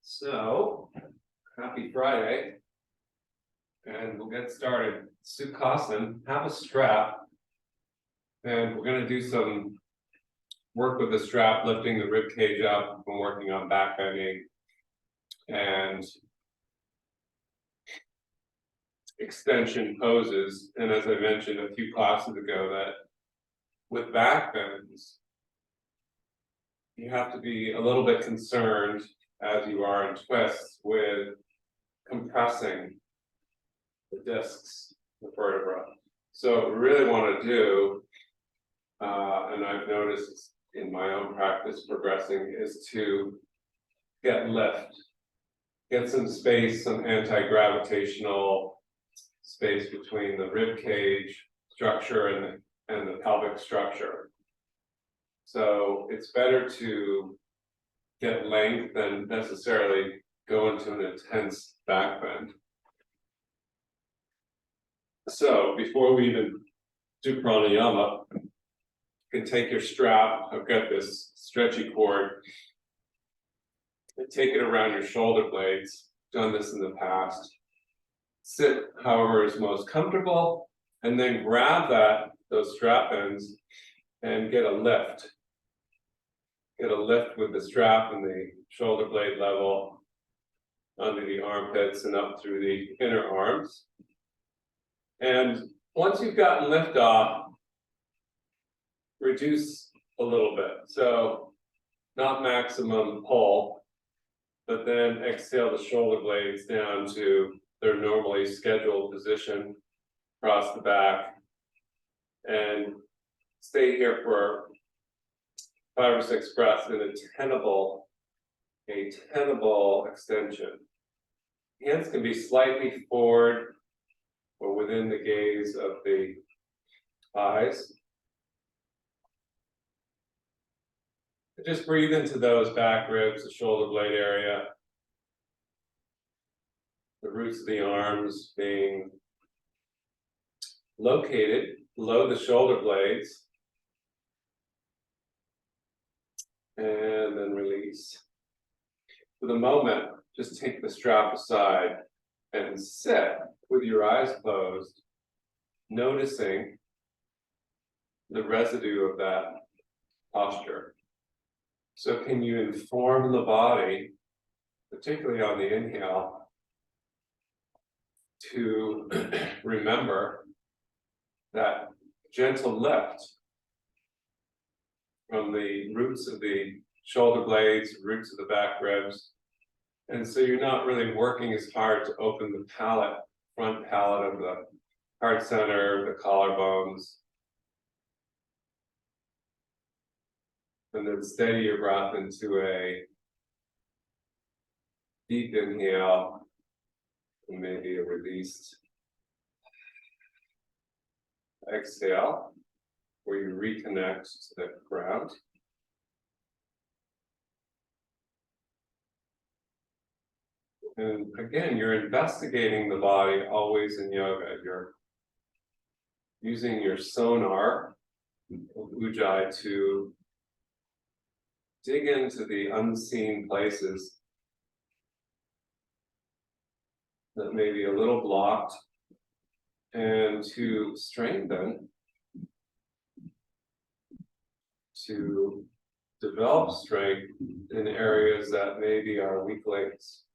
So, happy Friday. And we'll get started. Sukhasana, have a strap. And we're going to do some work with the strap, lifting the rib cage up. I'm working on back bending and extension poses. And as I mentioned a few classes ago, that with back bends, you have to be a little bit concerned, as you are in twists, with compressing the discs, the vertebra. So what we really want to do, and I've noticed in my own practice progressing, is to get lift, get some space, some anti-gravitational space between the rib cage structure and the pelvic structure. So it's better to get length than necessarily go into an intense back bend. So before we even do pranayama, you can take your strap. I've got this stretchy cord, and take it around your shoulder blades. Done this in the past. Sit however is most comfortable, and then grab those strap ends and get a lift. Get a lift with the strap and the shoulder blade level under the armpits and up through the inner arms. And once you've gotten lift off, reduce a little bit. So not maximum pull, but then exhale the shoulder blades down to their normally scheduled position across the back. And stay here for 5 or 6 breaths in a tenable extension. Hands can be slightly forward or within the gaze of the eyes. And just breathe into those back ribs, the shoulder blade area, the roots of the arms being located below the shoulder blades. And then release. For the moment, just take the strap aside and sit with your eyes closed, noticing the residue of that posture. So can you inform the body, particularly on the inhale, to remember that gentle lift from the roots of the shoulder blades, roots of the back ribs. And so you're not really working as hard to open the palate, front palate of the heart center, the collarbones. And then steady your breath into a deep inhale, and maybe a released exhale, where you reconnect to the ground. And again, you're investigating the body always in yoga. You're using your sonar, ujjayi, to dig into the unseen places that may be a little blocked, and to strengthen, to develop strength in areas that maybe are weak links,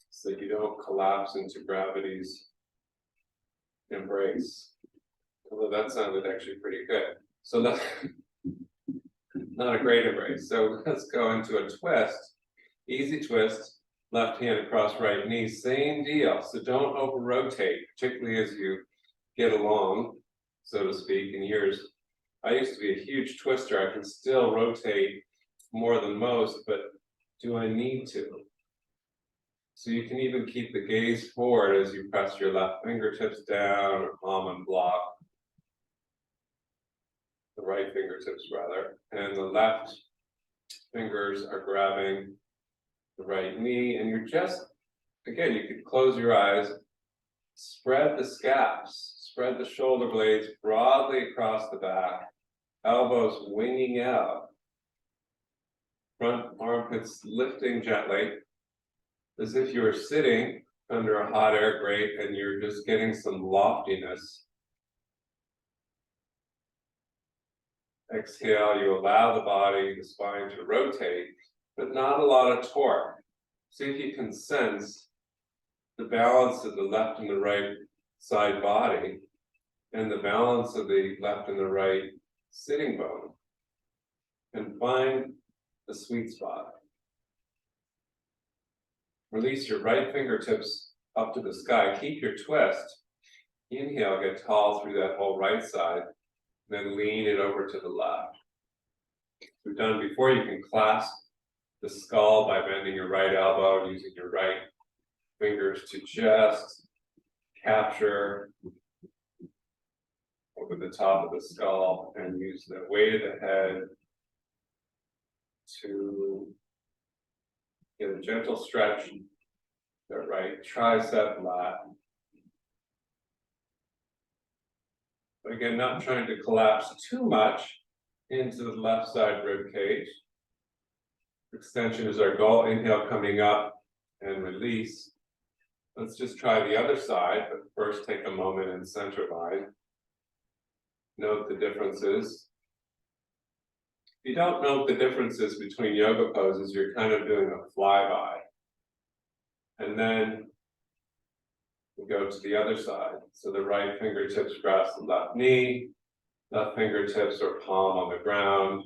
so that you don't collapse into gravity's embrace. Although that sounded actually pretty good. So that's not a great embrace. So let's go into a twist, easy twist, left hand across right knee, same deal. So don't over rotate, particularly as you get along, so to speak. In years, I used to be a huge twister. I can still rotate more than most, but do I need to? So you can even keep the gaze forward as you press your left fingertips down or palm and block. The right fingertips rather. And the left fingers are grabbing the right knee. And you're just, again, you could close your eyes, spread the scaps, spread the shoulder blades broadly across the back, elbows winging out. Front armpits lifting gently, as if you were sitting under a hot air grate and you're just getting some loftiness. Exhale, you allow the body, the spine to rotate, but not a lot of torque. See if you can sense the balance of the left and the right side body and the balance of the left and the right sitting bone, and find the sweet spot. Release your right fingertips up to the sky. Keep your twist. Inhale, get tall through that whole right side, then lean it over to the left. We've done before, you can clasp the skull by bending your right elbow and using your right fingers to just capture over the top of the skull and use the weight of the head to get a gentle stretch, the right tricep lat. But again, not trying to collapse too much into the left side rib cage. Extension is our goal. Inhale, coming up and release. Let's just try the other side, but first take a moment in center line. Note the differences. If you don't note the differences between yoga poses, you're kind of doing a flyby. And then we go to the other side. So the right fingertips grasp the left knee, left fingertips or palm on the ground.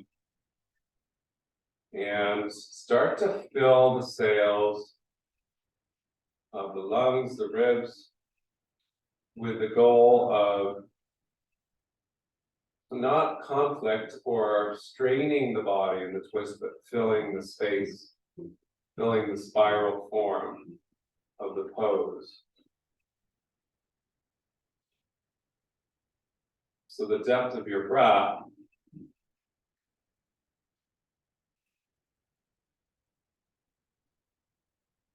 And start to fill the sails of the lungs, the ribs, with the goal of not conflict or straining the body in the twist, but filling the space, filling the spiral form of the pose. So the depth of your breath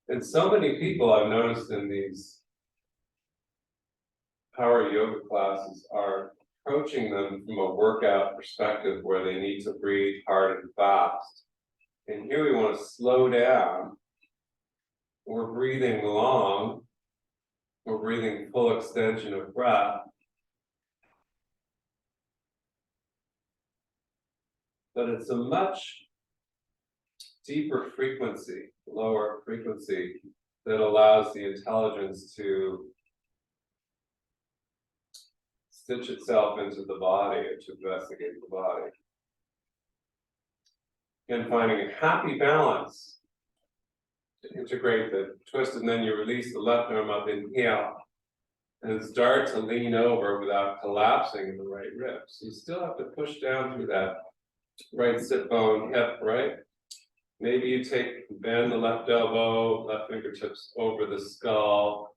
and so many people I've noticed in these power yoga classes are approaching them from a workout perspective where they need to breathe hard and fast. And here we want to slow down. We're breathing long. We're breathing full extension of breath. But it's a much deeper frequency, lower frequency, that allows the intelligence to stitch itself into the body and to investigate the body. And finding a happy balance to integrate the twist, and then you release the left arm up, inhale, and start to lean over without collapsing in the right rib. So you still have to push down through that right sit bone, hip, right? Maybe you bend the left elbow, left fingertips over the skull,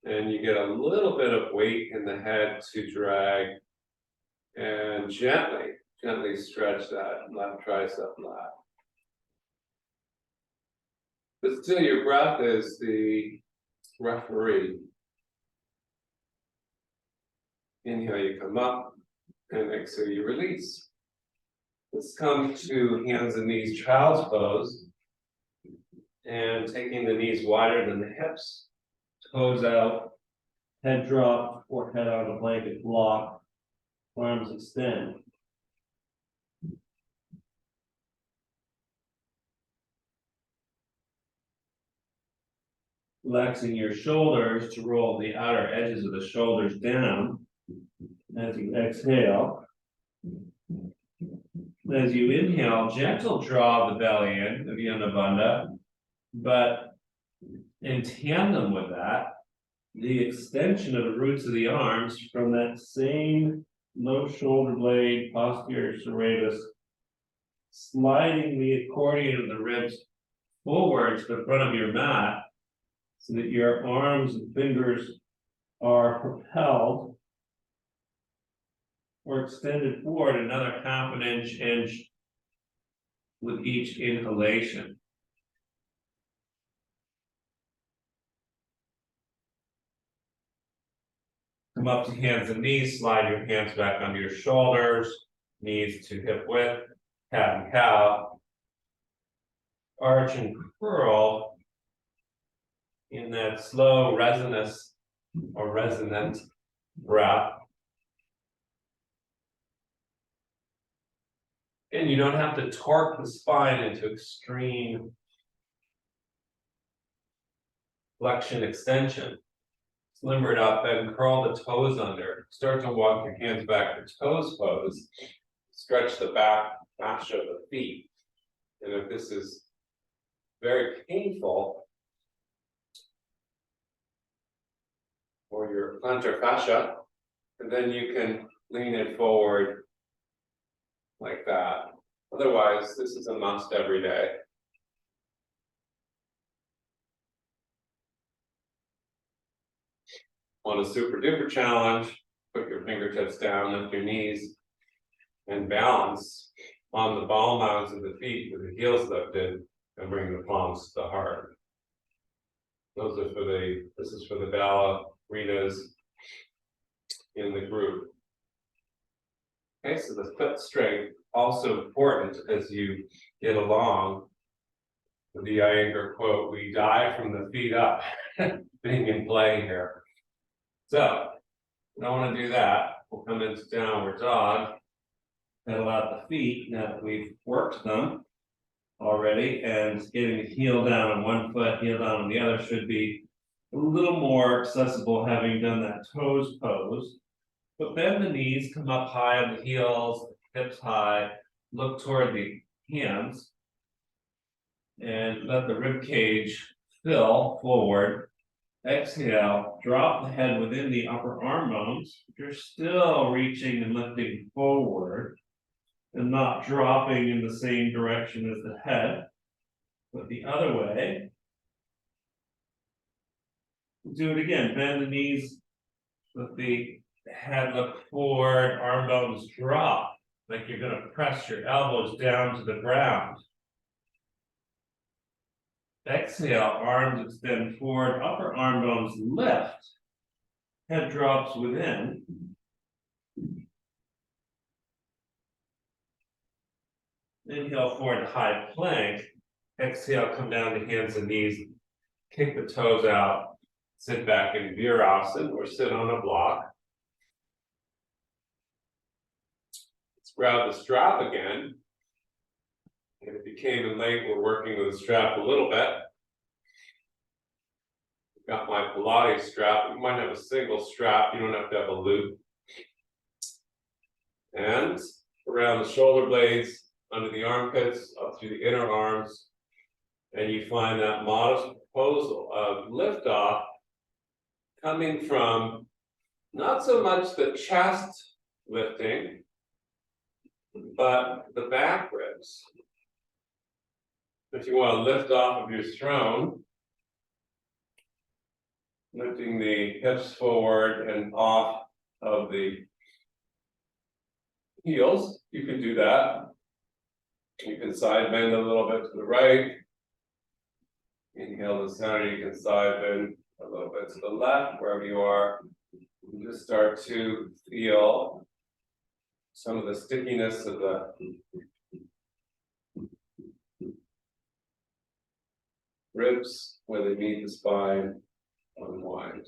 and you get a little bit of weight in the head to drag, and gently stretch that left tricep lat. But still, your breath is the referee. Inhale, you come up, and exhale, you release. Let's come to hands and knees, child's pose, and taking the knees wider than the hips, toes out, head drop, or head out of the blanket block, arms extend. Flexing your shoulders to roll the outer edges of the shoulders down as you exhale. As you inhale, gentle draw of the belly in, Uddiyana Bandha, but in tandem with that, the extension of the roots of the arms from that same low shoulder blade, posterior serratus, sliding the accordion of the ribs forward to the front of your mat so that your arms and fingers are propelled or extended forward another half an inch with each inhalation. Come up to hands and knees, slide your hands back under your shoulders, knees to hip width, cat and cow. arch and curl in that slow resonance or resonant breath. And you don't have to torque the spine into extreme flexion extension. Limber it up and curl the toes under. Start to walk your hands back to toes pose. Stretch the back fascia of the feet. And if this is very painful for your plantar fascia, and then you can lean it forward like that. Otherwise, this is a must every day. On a super duper challenge, put your fingertips down, lift your knees, and balance on the ball mounds of the feet with the heels lifted, and bring the palms to the heart. Those are for this is for the ballerinas in the group. Okay, so the foot strength, also important as you get along. The Iyengar quote, "We die from the feet up," being in play here. So, we don't want to do that. We'll come into downward dog, pedal out the feet now that we've worked them already, and getting the heel down on one foot, heel down on the other should be a little more accessible having done that toes pose. But bend the knees, come up high on the heels, hips high, look toward the hands, and let the rib cage fill forward. Exhale, drop the head within the upper arm bones. You're still reaching and lifting forward and not dropping in the same direction as the head, but the other way. Do it again, bend the knees, let the head look forward, arm bones drop, like you're gonna press your elbows down to the ground. Exhale, arms extend forward, upper arm bones lift, head drops within. Inhale forward, high plank. Exhale, come down to hands and knees, kick the toes out, sit back in Virasana or sit on a block. Let's grab the strap again. And if you came in late, we're working with the strap a little bit. Got my Pilates strap. You might have a single strap. You don't have to have a loop. And around the shoulder blades, under the armpits, up through the inner arms. And you find that modest proposal of liftoff coming from not so much the chest lifting, but the back ribs. If you want to lift off of your throne, lifting the hips forward and off of the heels, you can do that. You can side bend a little bit to the right. Inhale the center, you can side bend a little bit to the left, wherever you are. You just start to feel some of the stickiness of the ribs where they meet the spine, unwind.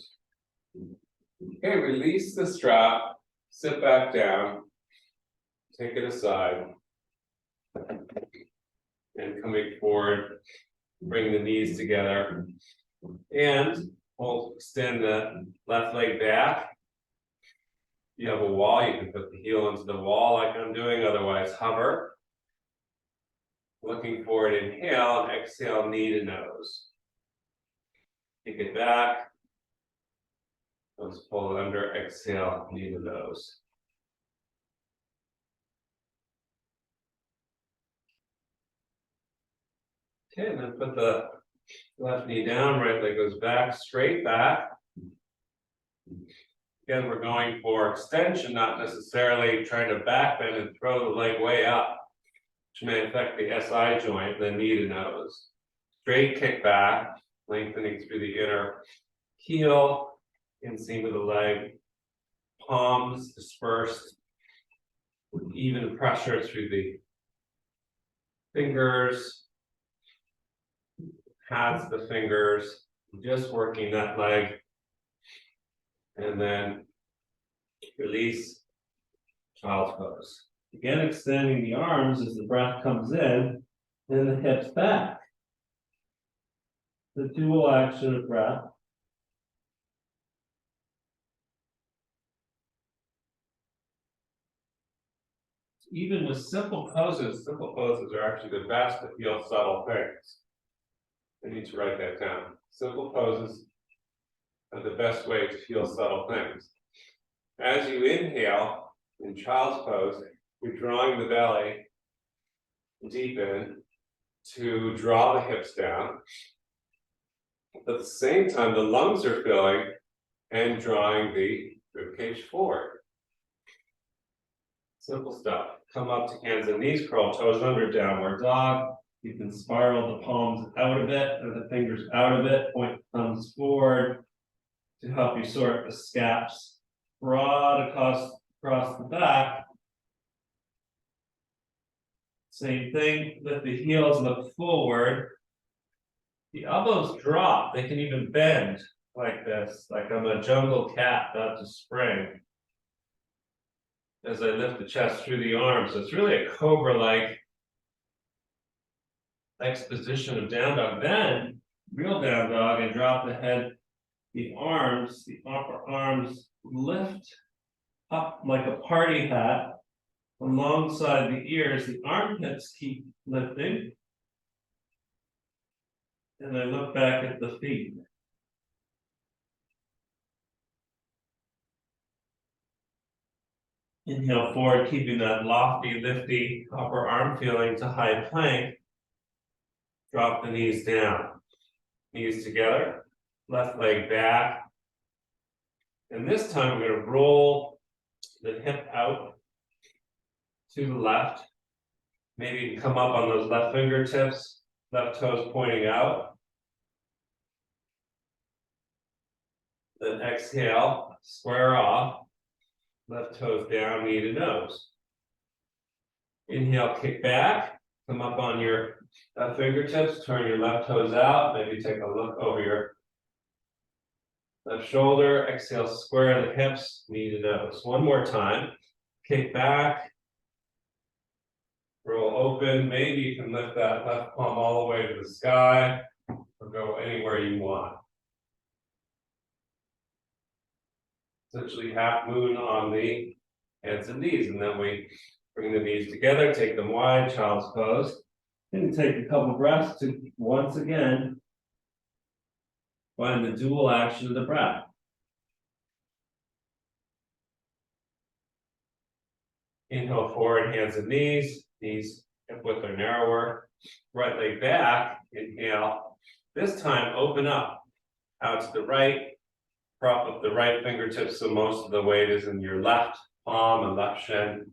Okay, release the strap, sit back down, take it aside, and coming forward, bring the knees together, and we'll extend the left leg back. If you have a wall, you can put the heel into the wall like I'm doing, otherwise hover. Looking forward, inhale, and exhale, knee to nose. Kick it back. Let's pull it under, exhale, knee to nose. Okay, and then put the left knee down, right leg goes back, straight back. Again, we're going for extension, not necessarily trying to back bend and throw the leg way up, which may affect the SI joint, the knee to nose. Straight kick back, lengthening through the inner heel, inseam of the leg, palms dispersed, with even pressure through the fingers, has the fingers, just working that leg. And then release, child's pose. Again, extending the arms as the breath comes in, and the hips back. The dual action of breath. Even with simple poses are actually the best to feel subtle things. I need to write that down. Simple poses are the best way to feel subtle things. As you inhale in child's pose, you're drawing the belly deep in to draw the hips down. At the same time, the lungs are filling and drawing the ribcage forward. Simple stuff. Come up to hands and knees, curl toes under, downward dog. You can spiral the palms out a bit or the fingers out a bit, point the thumbs forward to help you sort the scaps broad across the back. Same thing, lift the heels, look forward. The elbows drop, they can even bend like this, like I'm a jungle cat about to spring. As I lift the chest through the arms, so it's really a cobra-like exposition of down dog. Then, real down dog, and drop the head, the arms, the upper arms lift up like a party hat alongside the ears. The armpits keep lifting. And I look back at the feet. Inhale forward, keeping that lofty, lifty upper arm feeling to high plank. Drop the knees down. Knees together, left leg back. And this time I'm going to roll the hip out to the left. Maybe you can come up on those left fingertips, left toes pointing out. Then exhale, square off. Left toes down, knee to nose. Inhale, kick back. Come up on your fingertips, turn your left toes out. Maybe take a look over your left shoulder. Exhale, square the hips, knee to nose. One more time. Kick back. Roll open. Maybe you can lift that left palm all the way to the sky or go anywhere you want. Essentially half moon on the hands and knees, and then we bring the knees together, take them wide, child's pose. And take a couple breaths to once again find the dual action of the breath. Inhale forward, hands and knees hip width or narrower. Right leg back, inhale. This time open up out to the right. Prop up the right fingertips so most of the weight is in your left palm and left shin.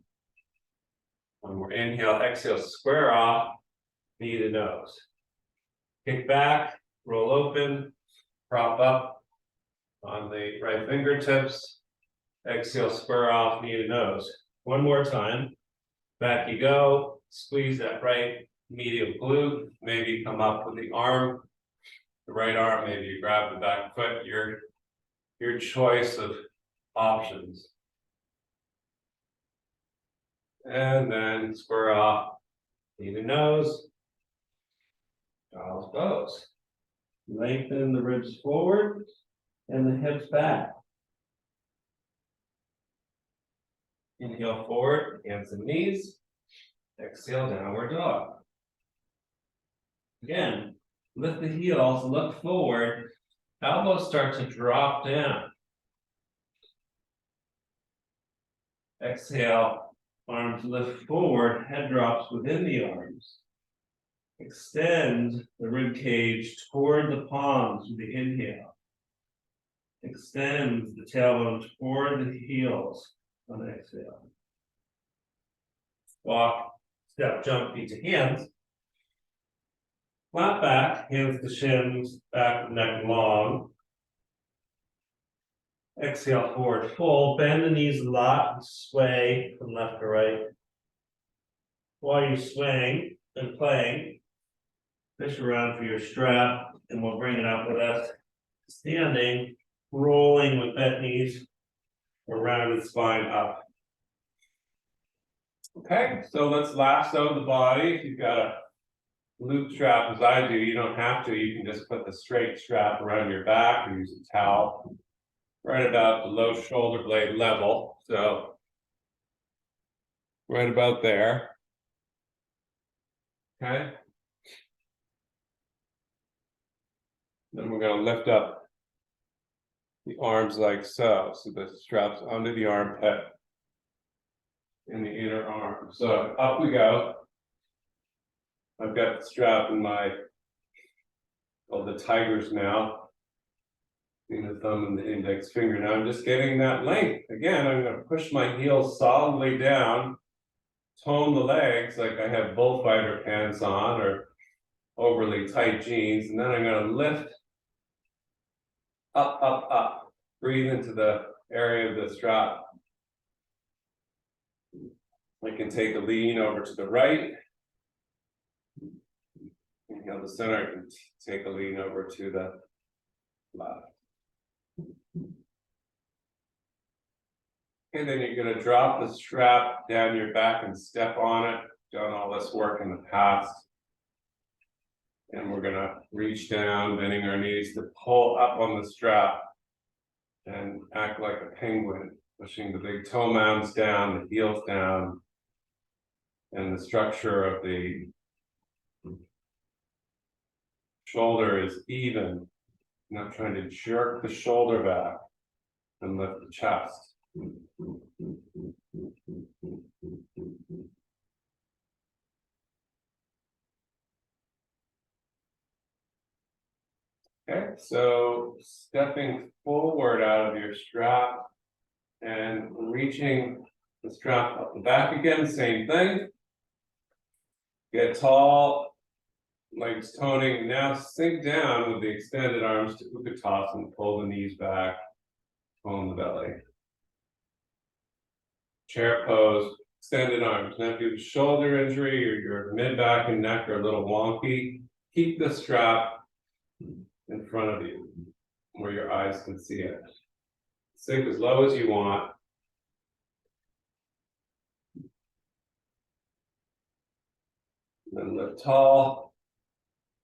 One more inhale, exhale, square off, knee to nose. Kick back, roll open, prop up on the right fingertips. Exhale, square off, knee to nose. One more time. Back you go. Squeeze that right medial glute. Maybe come up with the arm, the right arm. Maybe you grab the back foot. Your choice of options. And then square off, knee to nose, child's pose. Lengthen the ribs forward and the hips back. Inhale forward, hands and knees. Exhale, downward dog. Again, lift the heels, look forward. Elbows start to drop down. Exhale, arms lift forward, head drops within the arms. Extend the rib cage toward the palms with the inhale. Extend the tailbone toward the heels on exhale. Walk, step, jump, feet to hands. Flat back, hands to shins, back neck long. Exhale, forward fold, bend the knees a lot, and sway from left to right. While you're swaying and playing, fish around for your strap, and we'll bring it up with us. Standing, rolling with bent knees or rounded spine up. Okay, so let's lasso the body. If you've got a loop strap as I do, you don't have to. You can just put the straight strap around your back or use a towel right about below shoulder blade level. So right about there. Okay. Then we're going to lift up the arms like so. So the strap's under the armpit in the inner arm. So up we go. I've got the strap in my, well, the tiger's mouth. In the thumb and the index finger. Now I'm just getting that length. Again, I'm going to push my heels solidly down, tone the legs like I have bullfighter pants on or overly tight jeans, and then I'm going to lift up, up, up. Breathe into the area of the strap. I can take a lean over to the right. Inhale the center, I can take a lean over to the left. And then you're going to drop the strap down your back and step on it. Done all this work in the past. And we're going to reach down, bending our knees to pull up on the strap and act like a penguin, pushing the big toe mounds down, the heels down, and the structure of the shoulder is even. Not trying to jerk the shoulder back and lift the chest. Okay, so stepping forward out of your strap and reaching the strap up the back again, same thing. Get tall, legs toning. Now sink down with the extended arms to Utkatasana and pull the knees back, tone the belly. Chair pose, extended arms. Now if you have a shoulder injury or your mid back and neck are a little wonky, keep the strap in front of you where your eyes can see it. Sink as low as you want. Then lift tall.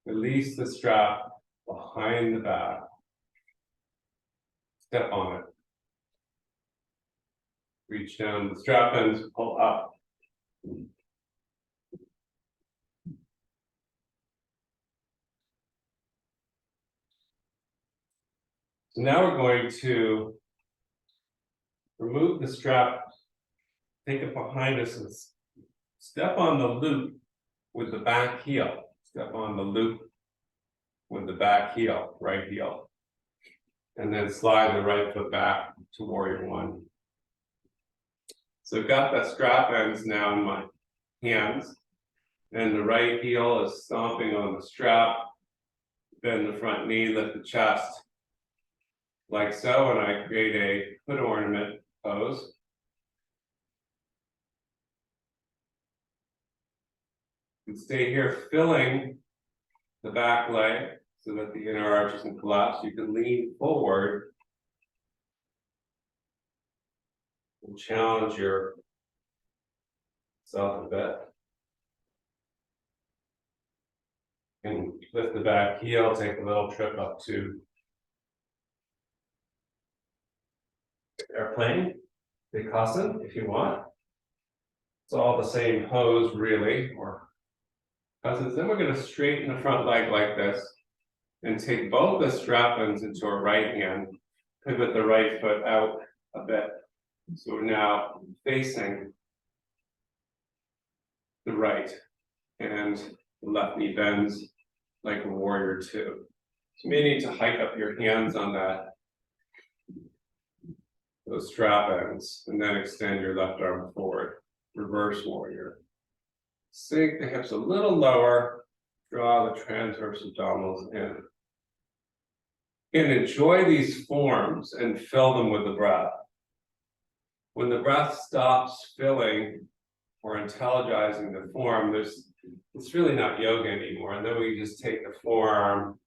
Release the strap behind the back. Step on it. Reach down the strap ends, pull up. So now we're going to remove the strap, take it behind us, and step on the loop with the back heel. Step on the loop with the back heel, right heel. And then slide the right foot back to warrior one. So I've got the strap ends now in my hands, and the right heel is stomping on the strap. Bend the front knee, lift the chest, like so, and I create a foot ornament pose. And stay here, filling the back leg so that the inner arch doesn't collapse. You can lean forward and challenge yourself a bit. And lift the back heel, take a little trip up to airplane, Vikasana if you want. It's all the same pose really, or cousins. Then we're going to straighten the front leg like this and take both the strap ends into our right hand, pivot the right foot out a bit. So we're now facing the right, and the left knee bends like a warrior two. So you may need to hike up your hands on those strap ends, and then extend your left arm forward, reverse warrior. Sink the hips a little lower, draw the transverse abdominals in. And enjoy these forms and fill them with the breath. When the breath stops filling or intelligizing the form, there's it's really not yoga anymore, and then we just take the forearm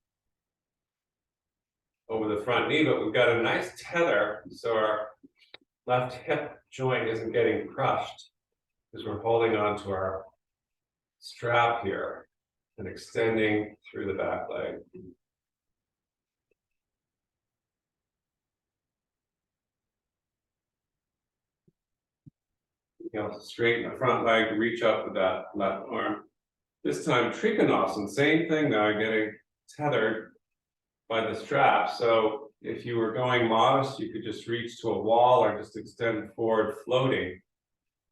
over the front knee, but we've got a nice tether, so our left hip joint isn't getting crushed, because we're holding on to our strap here and extending through the back leg. You know, straighten the front leg, reach up with that left arm. This time, Trikonasana, same thing now, getting tethered by the strap. So if you were going modest, you could just reach to a wall or just extend forward floating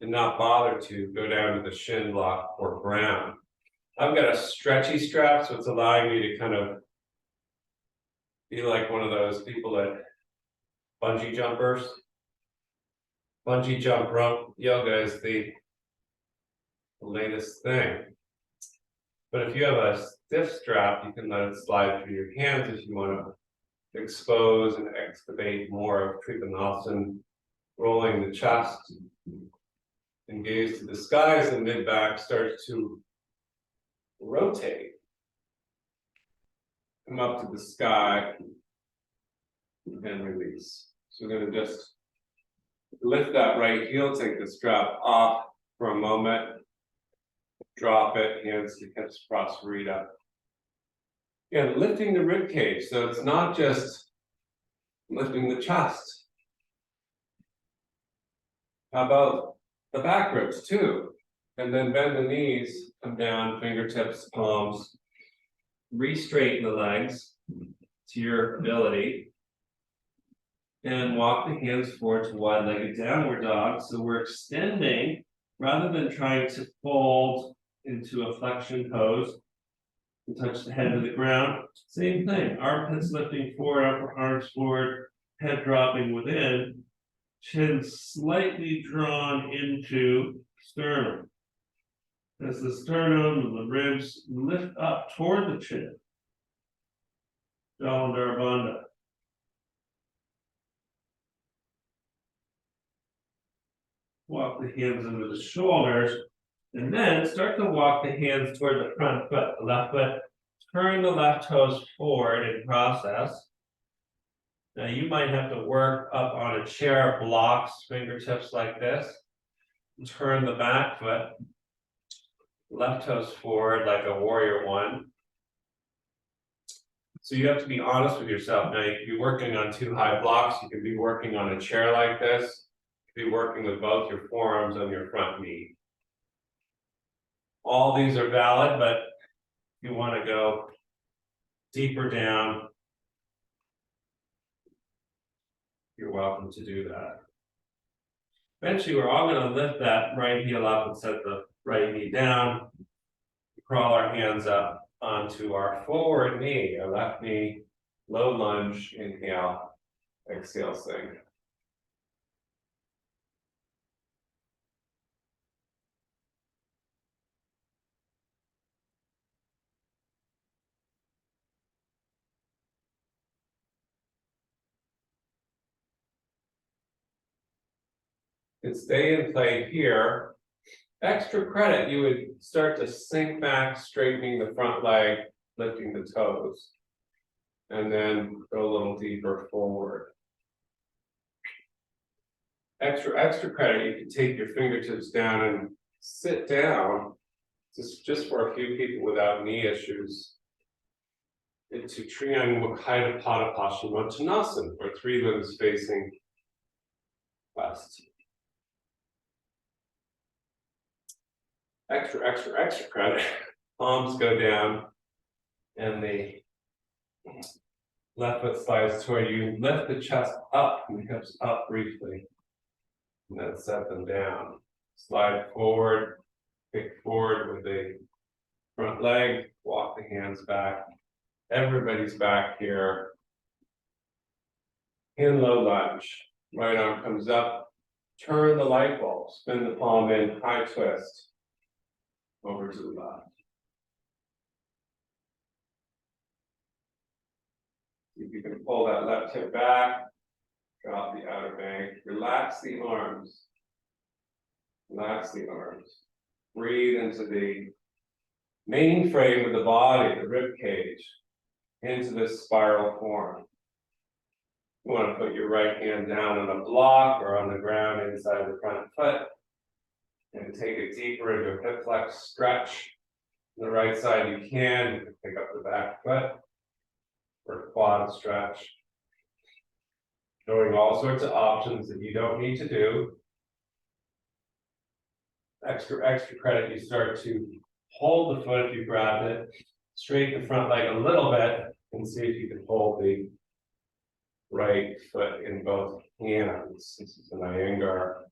and not bother to go down to the shin block or ground. I've got a stretchy strap, so it's allowing me to kind of be like one of those people that bungee jumpers. Bungee jump rope yoga is the latest thing. But if you have a stiff strap, you can let it slide through your hands if you want to expose and excavate more of Trikonasana, rolling the chest and gaze to the sky as the mid-back starts to rotate. Come up to the sky and release. So we're going to just lift that right heel, take the strap off for a moment, drop it, hands to hips, Prasarita. Again, lifting the rib cage, so it's not just lifting the chest. How about the back ribs too? And then bend the knees, come down, fingertips, palms, re-straighten the legs to your ability. And walk the hands forward to wide-legged downward dog. So we're extending rather than trying to fold into a flexion pose and touch the head to the ground. Same thing, armpits lifting forward, upper arms forward, head dropping within, chin slightly drawn into sternum. As the sternum and the ribs lift up toward the chin. Jalandhara Bandha. Walk the hands into the shoulders, and then start to walk the hands toward the front foot, the left foot. Turn the left toes forward in process. Now you might have to work up on a chair, blocks, fingertips like this. Turn the back foot, left toes forward like a warrior one. So you have to be honest with yourself. Now you can be working on two high blocks. You can be working on a chair like this. Be working with both your forearms on your front knee. All these are valid, but if you want to go deeper down, you're welcome to do that. Eventually, we're all going to lift that right heel up and set the right knee down. Crawl our hands up onto our forward knee, our left knee, low lunge, inhale, exhale, sink. And stay in play here. Extra credit, you would start to sink back, straightening the front leg, lifting the toes, and then go a little deeper forward. Extra credit, you can take your fingertips down and sit down, just for a few people without knee issues, into Triangulum Pada Paschimottanasana, or three limbs facing west. Extra credit. Palms go down and the left foot slides toward you. Lift the chest up and the hips up briefly. And then set them down. Slide forward, kick forward with the front leg, walk the hands back. Everybody's back here. In low lunge. Right arm comes up. Turn the light bulb. Spin the palm in, high twist. Over to the left. If you can pull that left hip back, drop the outer bank, relax the arms. Relax the arms. Breathe into the main frame of the body, the rib cage, into this spiral form. You want to put your right hand down on a block or on the ground inside the front foot. And take it deeper into a hip flex stretch. On the right side you can pick up the back foot for a quad stretch. Showing all sorts of options that you don't need to do. Extra credit, you start to hold the foot if you grabbed it, straighten the front leg a little bit, and see if you can hold the right foot in both hands. This is an Iyengar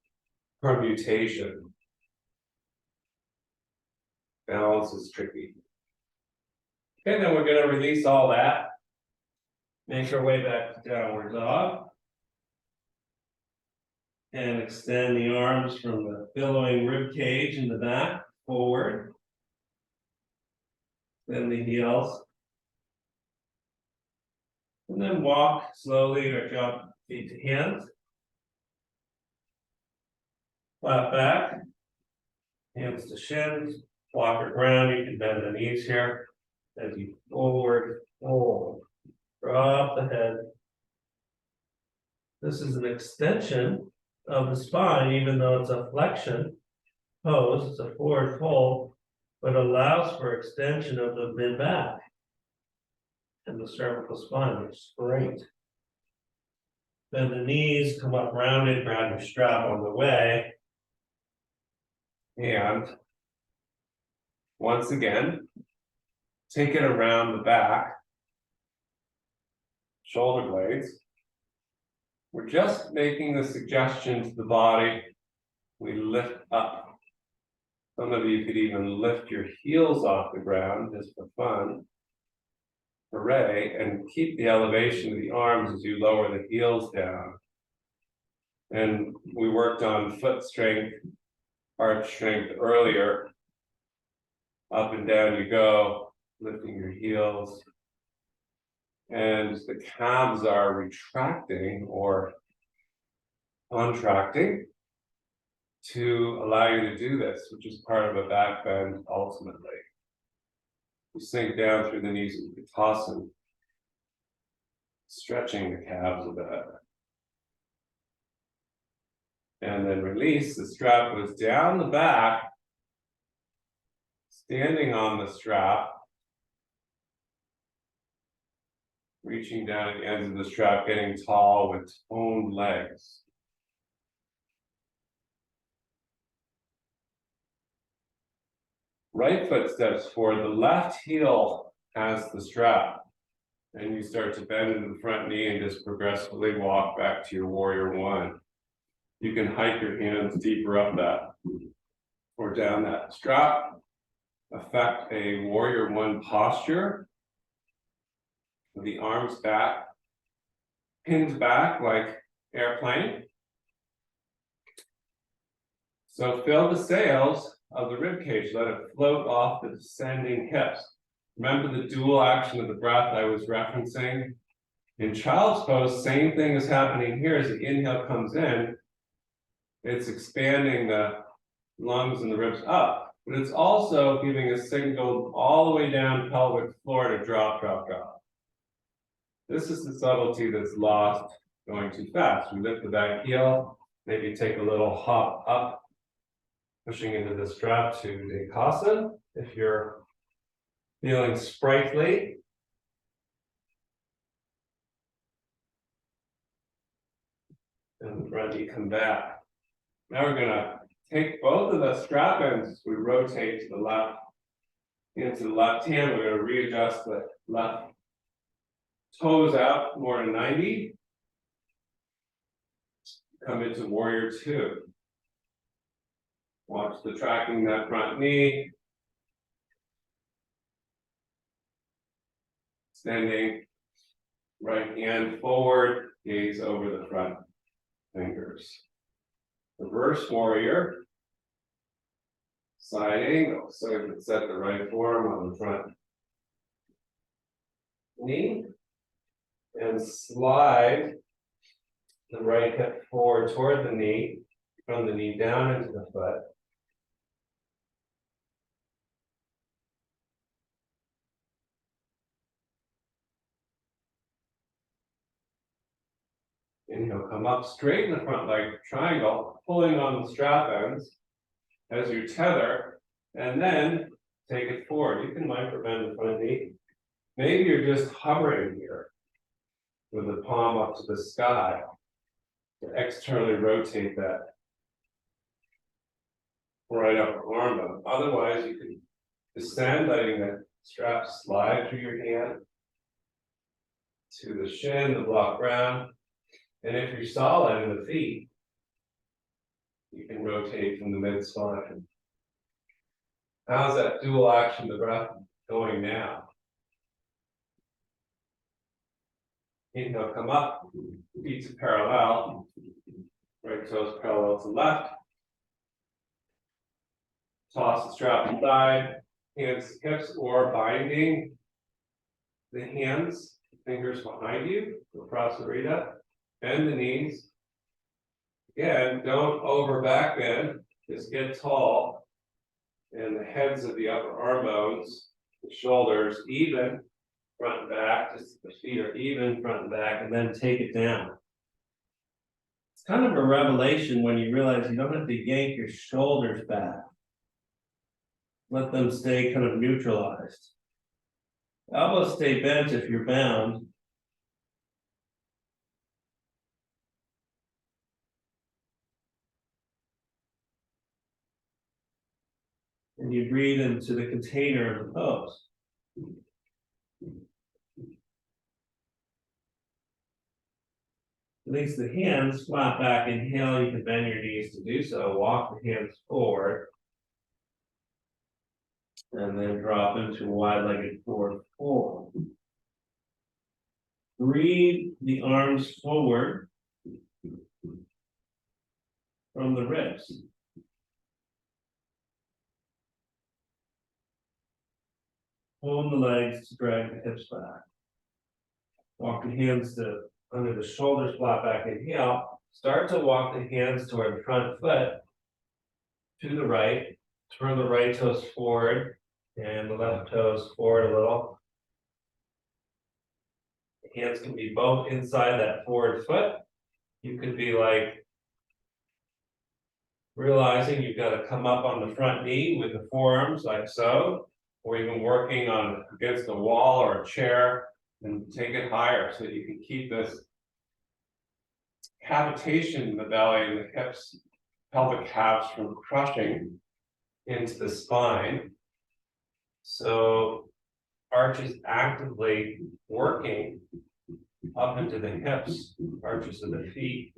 permutation. Balance is tricky. Okay, then we're going to release all that. Make our way back to downward dog. And extend the arms from the billowing rib cage in the back forward. Then the heels. And then walk slowly or jump feet to hands. Flat back. Hands to shins. Block or ground. You can bend the knees here. As you forward, fold. Drop the head. This is an extension of the spine, even though it's a flexion pose, it's a forward fold, but allows for extension of the mid back and the cervical spine, which is great. Bend the knees, come up rounded, grab your strap on the way. And once again, take it around the back, shoulder blades. We're just making the suggestion to the body. We lift up. Some of you could even lift your heels off the ground just for fun. Hooray, and keep the elevation of the arms as you lower the heels down. And we worked on foot strength, arch strength earlier. Up and down you go, lifting your heels. And the calves are retracting or contracting to allow you to do this, which is part of a back bend ultimately. You sink down through the knees of Uttanasana, stretching the calves a bit. And then release. The strap goes down the back, standing on the strap. Reaching down at the ends of the strap, getting tall with toned legs. Right foot steps forward, the left heel has the strap. And you start to bend into the front knee and just progressively walk back to your warrior one. You can hike your hands deeper up that or down that strap. Affect a warrior one posture. The arms back, pinned back like airplane. So fill the sails of the rib cage, let it float off the descending hips. Remember the dual action of the breath I was referencing? In child's pose, same thing is happening here. As the inhale comes in, it's expanding the lungs and the ribs up, but it's also giving a signal all the way down pelvic floor to drop, drop, drop. This is the subtlety that's lost going too fast. We lift the back heel, maybe take a little hop up, pushing into the strap to Dekasana. If you're feeling sprightly, and the front knee come back. Now we're gonna take both of the strap ends, we rotate to the left, into the left hand. We're gonna readjust the left toes out more to 90. Come into warrior two. Watch the tracking that front knee. Extending right hand forward, gaze over the front fingers. Reverse warrior. Side angle. So you can set the right forearm on the front knee. And slide the right hip forward toward the knee, from the knee down into the foot. And he'll come up straight in the front leg triangle, pulling on the strap ends as your tether, and then take it forward. You can micro bend the front knee. Maybe you're just hovering here with the palm up to the sky to externally rotate that right upper arm bone. Otherwise, you can descend, letting the strap slide through your hand to the shin, the block ground. And if you're solid in the feet, you can rotate from the mid spine. How's that dual action, the breath going now? Inhale, come up, feet parallel, right toes parallel to left. Toss the strap aside, hands to hips, or binding the hands, fingers behind you, across the Prasarita, bend the knees. Again, don't over back bend, just get tall. And the heads of the upper arm bones, the shoulders even, front and back, just the feet are even, front and back, and then take it down. It's kind of a revelation when you realize you don't have to yank your shoulders back. Let them stay kind of neutralized. Elbows stay bent if you're bound. And you breathe into the container of the pose. Release the hands, flat back, inhale, you can bend your knees to do so. Walk the hands forward. And then drop into wide-legged forward fold. Breathe the arms forward from the ribs. Hold the legs to drag the hips back. Walk the hands to under the shoulders, flat back, inhale. Start to walk the hands toward the front foot to the right. Turn the right toes forward and the left toes forward a little. The hands can be both inside that forward foot. You could be like realizing you've got to come up on the front knee with the forearms like so, or even working on against a wall or a chair and take it higher so that you can keep this cavitation in the belly and the hips, pelvic calves from crushing into the spine. So arch is actively working up into the hips, arches of the feet.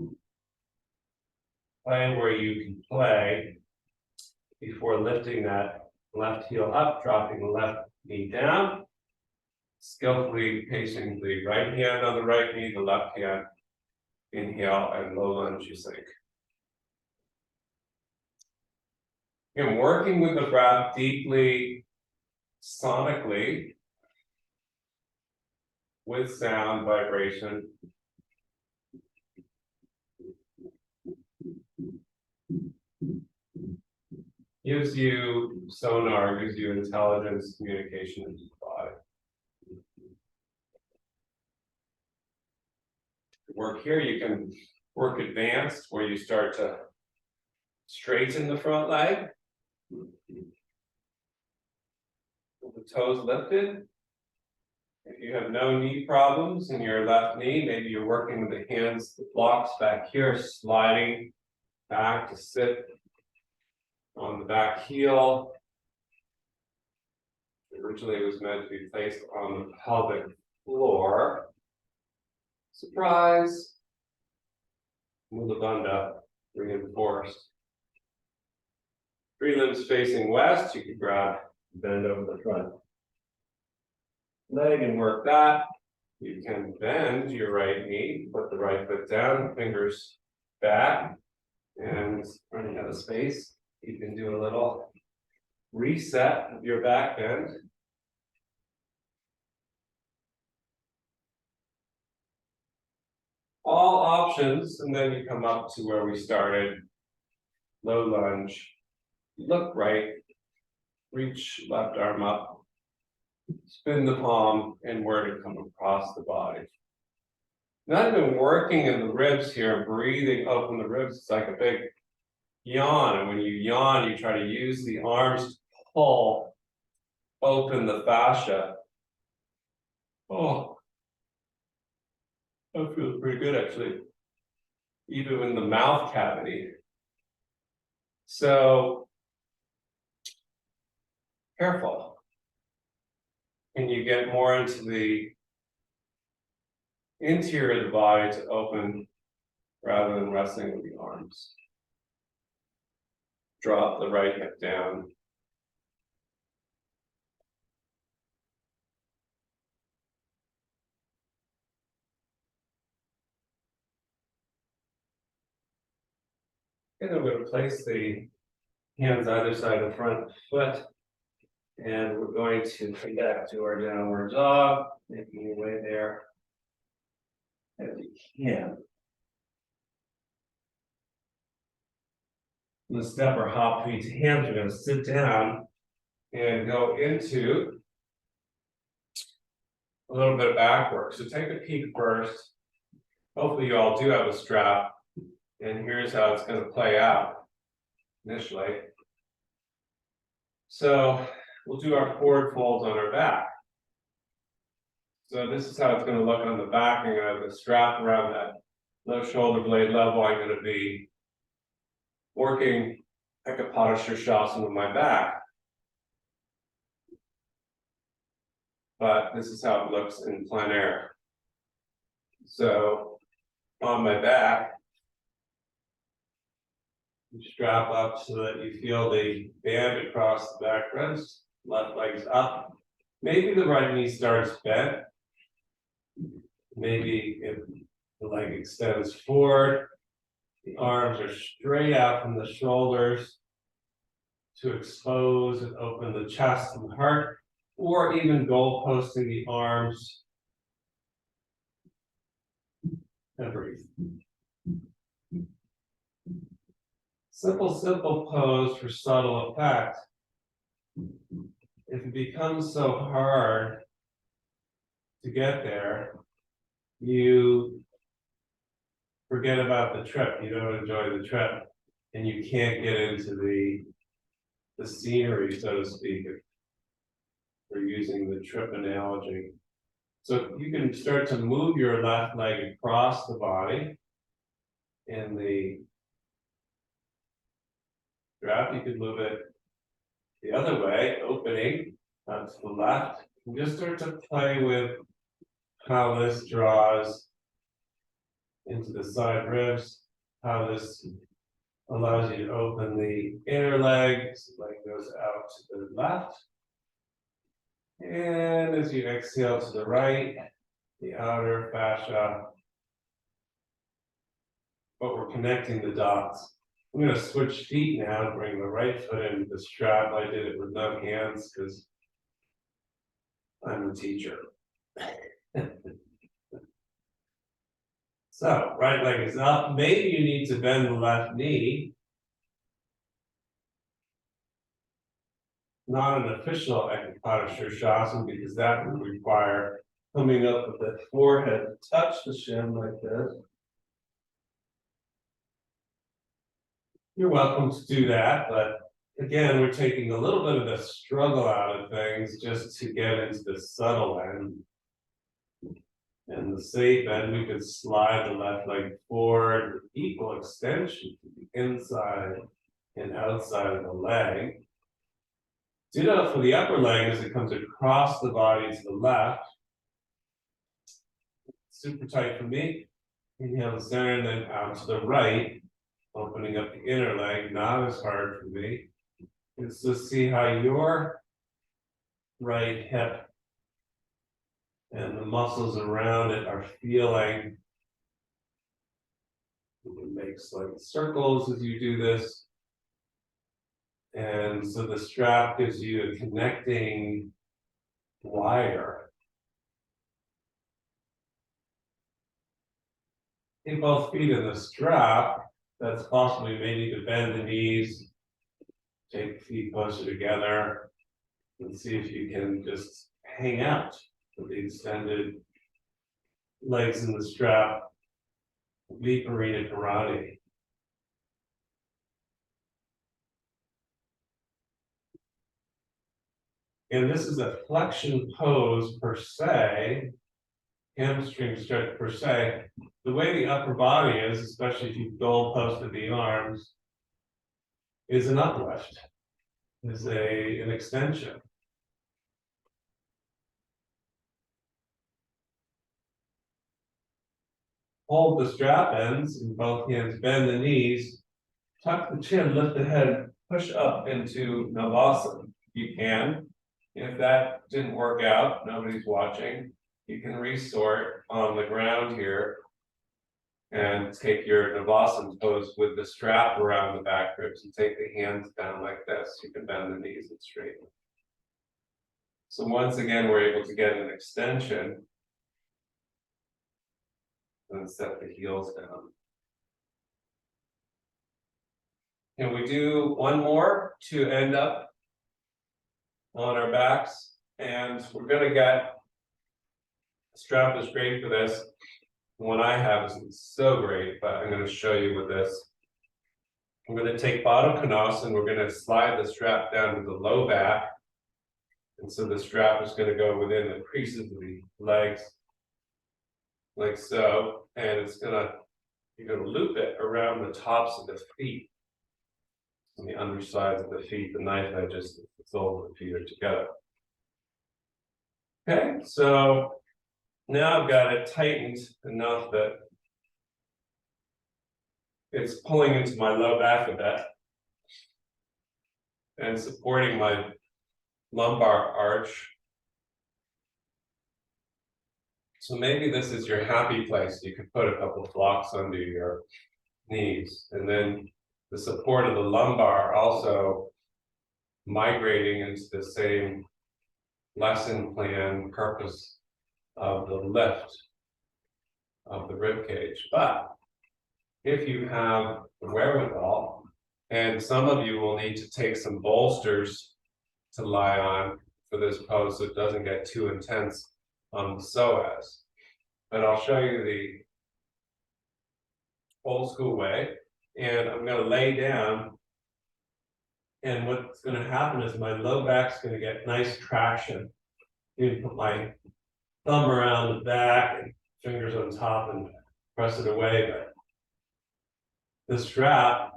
Play where you can play before lifting that left heel up, dropping the left knee down. Skillfully placing the right hand on the right knee, the left hand. Inhale and low lunge, you sink. Again, working with the breath deeply, sonically, with sound, vibration. Gives you sonar, gives you intelligence, communication into the body. Work here, you can work advanced where you start to straighten the front leg. With the toes lifted. If you have no knee problems in your left knee, maybe you're working with the hands, the blocks back here, sliding back to sit on the back heel. Originally it was meant to be placed on the pelvic floor. Surprise. Move the bund up, reinforced. Three limbs facing west, you can grab, bend over the front leg and work that. You can bend your right knee, put the right foot down, fingers back, and running out of space. You can do a little reset of your back bend. All options, and then you come up to where we started. Low lunge. Look right. Reach left arm up. Spin the palm inward and come across the body. not even working in the ribs here, breathing open the ribs, it's like a big yawn, and when you yawn, you try to use the arms to pull open the fascia. Oh, that feels pretty good actually, even in the mouth cavity. So careful. Can you get more into the interior of the body to open rather than wrestling with the arms? Drop the right hip down. And I'm going to place the hands either side of the front foot. And we're going to come back to our downward dog, making your way there as you can. I'm going to step or hop feet to hands. We're going to sit down and go into a little bit of back work. So take a peek first. Hopefully you all do have a strap. And here's how it's going to play out initially. So we'll do our forward folds on our back. So this is how it's going to look on the back. I'm going to have the strap around that low shoulder blade level. I'm going to be working Ekapada Shirshasana with my back. But this is how it looks in plein air. So on my back, you strap up so that you feel the band across the back ribs, left leg's up. Maybe the right knee starts bent. Maybe if the leg extends forward, the arms are straight out from the shoulders to expose and open the chest and heart, or even goal posting the arms and breathe. Simple pose for subtle effect. If it becomes so hard to get there, you forget about the trip. You don't enjoy the trip, and you can't get into the scenery, so to speak, if we're using the trip analogy. So you can start to move your left leg across the body in the strap. You can move it the other way, opening to the left. And just start to play with how this draws into the side ribs, how this allows you to open the inner leg, so the leg goes out to the left. And as you exhale to the right, the outer fascia. But we're connecting the dots. I'm going to switch feet now and bring the right foot into the strap. I did it with no hands because I'm a teacher. So, right leg is up. Maybe you need to bend the left knee. Not an official Ekapada Shirshasana because that would require coming up with the forehead to touch the shin like this. You're welcome to do that, but again, we're taking a little bit of the struggle out of things just to get into the subtle end. And the safe end, we could slide the left leg forward with equal extension to the inside and outside of the leg. Ditto for the upper leg as it comes across the body to the left. Super tight for me. Inhale the center and then out to the right, opening up the inner leg, not as hard for me. Let's just see how your right hip and the muscles around it are feeling. You can make slight circles as you do this. And so the strap gives you a connecting wire. In both feet in the strap, that's possible. You may need to bend the knees, take the feet closer together, and see if you can just hang out with the extended legs in the strap. Leap arena karate. And this is a flexion pose per se, hamstring stretch per se. The way the upper body is, especially if you've goal posted the arms, is an uplift, is an extension. Hold the strap ends in both hands, bend the knees, tuck the chin, lift the head, push up into Navasana. You can. If that didn't work out, nobody's watching, you can resort on the ground here and take your Navasana pose with the strap around the back ribs and take the hands down like this. You can bend the knees and straighten. So once again, we're able to get an extension and set the heels down. Can we do one more to end up on our backs? And we're gonna get, strap is great for this. The one I have isn't so great, but I'm gonna show you with this. I'm gonna take Baddha Konasana, we're gonna slide the strap down to the low back. And so the strap is gonna go within the creases of the legs, like so, and you're gonna loop it around the tops of the feet. On the undersides of the feet, the knife edges, the soles of the feet are together. Okay, so now I've got it tightened enough that it's pulling into my low back a bit and supporting my lumbar arch. So maybe this is your happy place. You could put a couple of blocks under your knees, and then the support of the lumbar also migrating into the same lesson plan purpose of the lift of the rib cage. But if you have the wherewithal, and some of you will need to take some bolsters to lie on for this pose so it doesn't get too intense on the psoas. But I'll show you the old school way, and I'm going to lay down, and what's going to happen is my low back's going to get nice traction. You can put my thumb around the back and fingers on top and press it away, but the strap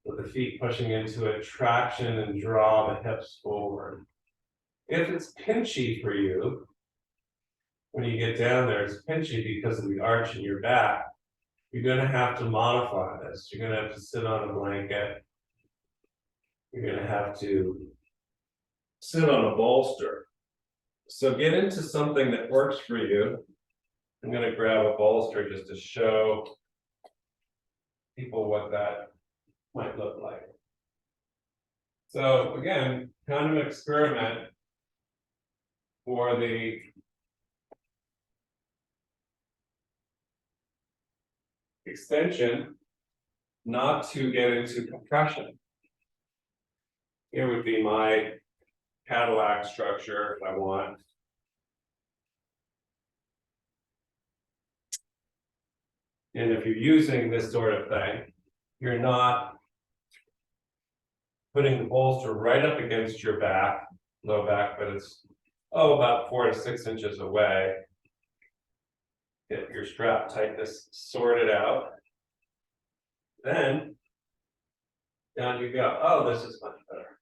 with the feet pushing into it, traction and draw the hips forward. If it's pinchy for you, when you get down there, it's pinchy because of the arch in your back. You're going to have to modify this. You're going to have to sit on a blanket. You're going to have to sit on a bolster. So get into something that works for you. I'm going to grab a bolster just to show people what that might look like. So again, kind of experiment for the extension, not to get into compression. Here would be my Cadillac structure if I want. And if you're using this sort of thing, you're not putting the bolster right up against your back, low back, but it's about 4 to 6 inches away. Get your strap tightness sorted out. Then down you go. Oh, this is much better.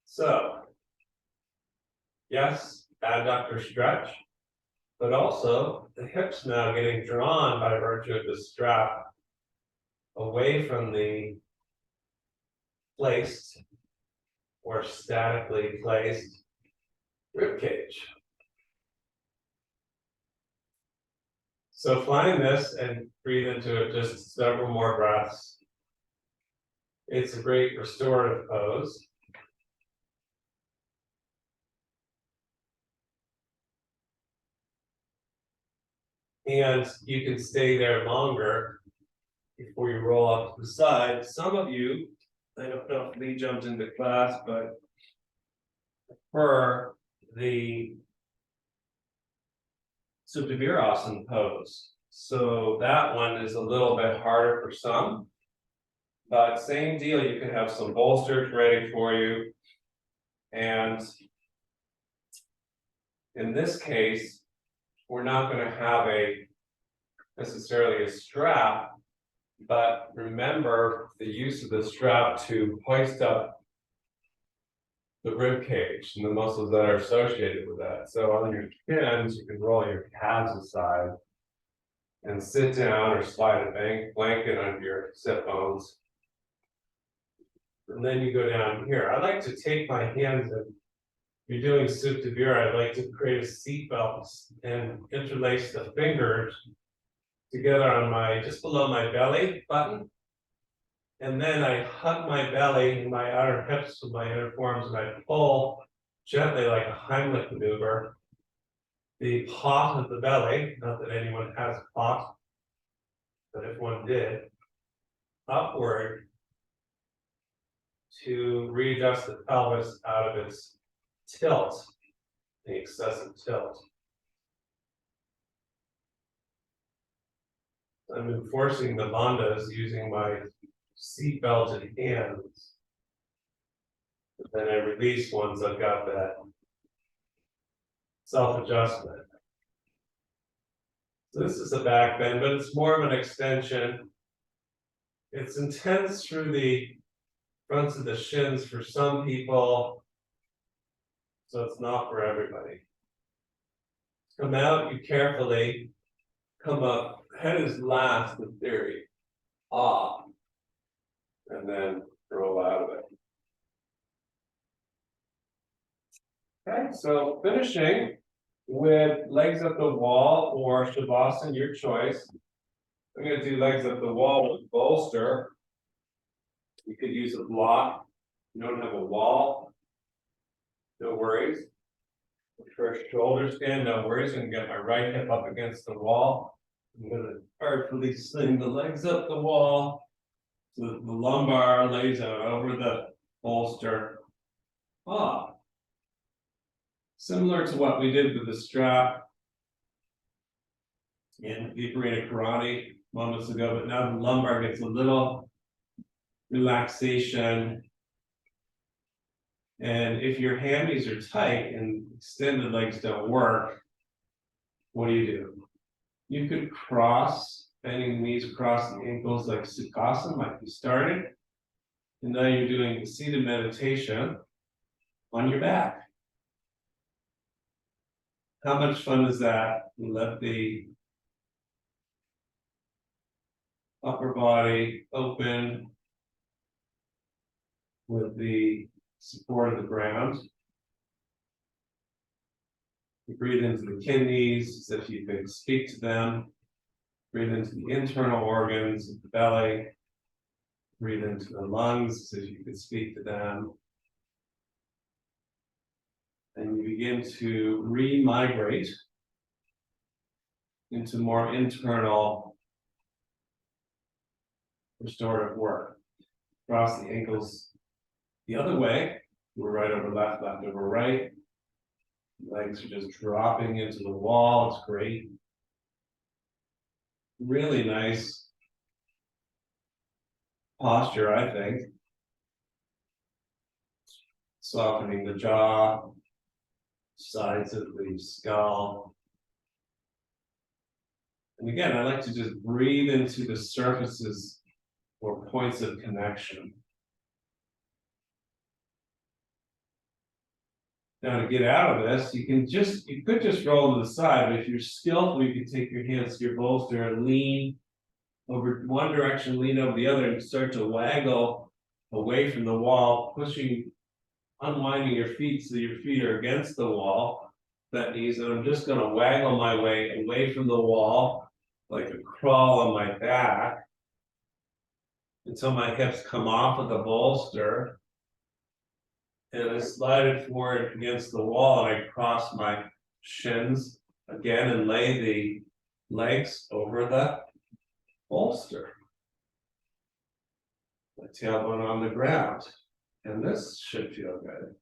So, yes, adductor stretch, but also the hips now getting drawn by virtue of the strap away from the placed or statically placed rib cage. So find this and breathe into it just several more breaths. It's a great restorative pose. And you can stay there longer before you roll off to the side. Some of you, I don't know if Lee jumped into class, but prefer the Subtavirasana pose. So that one is a little bit harder for some. But same deal, you can have some bolsters ready for you. And in this case, we're not going to have necessarily a strap, but remember the use of the strap to hoist up the rib cage and the muscles that are associated with that. So on your shins, you can roll your calves aside and sit down or slide a blanket under your sit bones. And then you go down here. I like to take my hands and you're doing Supta Vira, I'd like to create a seat belt and interlace the fingers together on just below my belly button. And then I hug my belly and my outer hips with my inner forearms and I pull gently like a Heimlich maneuver, the pot of the belly, not that anyone has a pot, but if one did, upward to readjust the pelvis out of its tilt, the excessive tilt. I'm enforcing the bandhas using my seat belted hands. But then I release once I've got that self-adjustment. So this is a back bend, but it's more of an extension. It's intense through the fronts of the shins for some people. So it's not for everybody. Come out, you carefully come up. Head is last in theory. Ah. And then roll out of it. Okay, so finishing with legs up the wall or Shavasana, your choice. I'm going to do legs up the wall with bolster. You could use a block. You don't have a wall. No worries. For shoulder stand, no worries. I'm going to get my right hip up against the wall. I'm going to artfully sling the legs up the wall so that the lumbar lays out over the bolster. Ah. Similar to what we did with the strap in Viparita Karate moments ago, but now the lumbar gets a little relaxation. And if your hammies are tight and extended legs don't work, what do? You could cross, bending the knees across the ankles like Sukhasana, like you started. And now you're doing seated meditation on your back. How much fun is that? You let the upper body open with the support of the ground. You breathe into the kidneys as if you could speak to them. Breathe into the internal organs of the belly. Breathe into the lungs as if you could speak to them. And you begin to re-migrate into more internal restorative work. Cross the ankles the other way. We're right over left, left over right. Legs are just dropping into the wall. It's great. Really nice posture, I think. Softening the jaw, sides of the skull. And again, I like to just breathe into the surfaces or points of connection. Now to get out of this, you could just roll to the side, but if you're skillful, you can take your hands to your bolster and lean over one direction, lean over the other, and start to waggle away from the wall, unwinding your feet so your feet are against the wall, that knees, and I'm just going to waggle my way away from the wall, like a crawl on my back, until my hips come off of the bolster. And I slide it forward against the wall and I cross my shins again and lay the legs over the bolster. My tailbone on the ground. And this should feel good.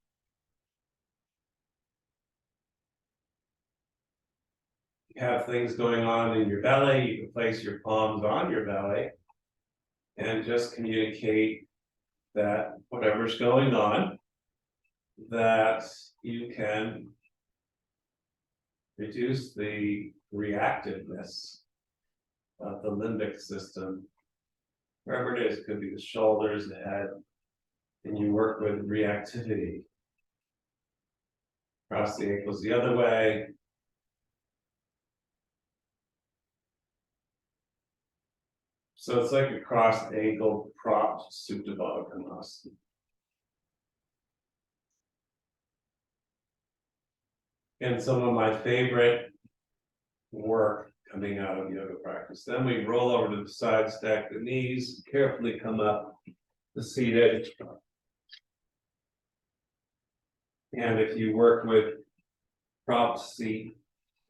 have things going on in your belly, you can place your palms on your belly. And just communicate that whatever's going on, that you can reduce the reactiveness of the limbic system. Wherever it is, it could be the shoulders, the head, and you work with reactivity. Cross the ankles the other way. So it's like a crossed ankle propped Supta Baddha Konasana. And some of my favorite work coming out of yoga practice. Then we roll over to the side, stack the knees, carefully come up to seated. And if you work with propped seat,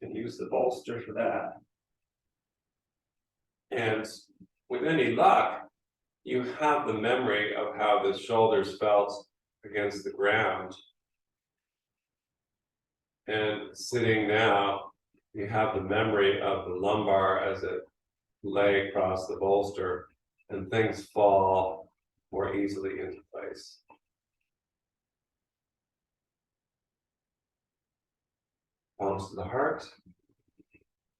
you can use the bolster for that. And with any luck, you have the memory of how the shoulders felt against the ground. And sitting now, you have the memory of the lumbar as it lay across the bolster, and things fall more easily into place. Palms to the heart.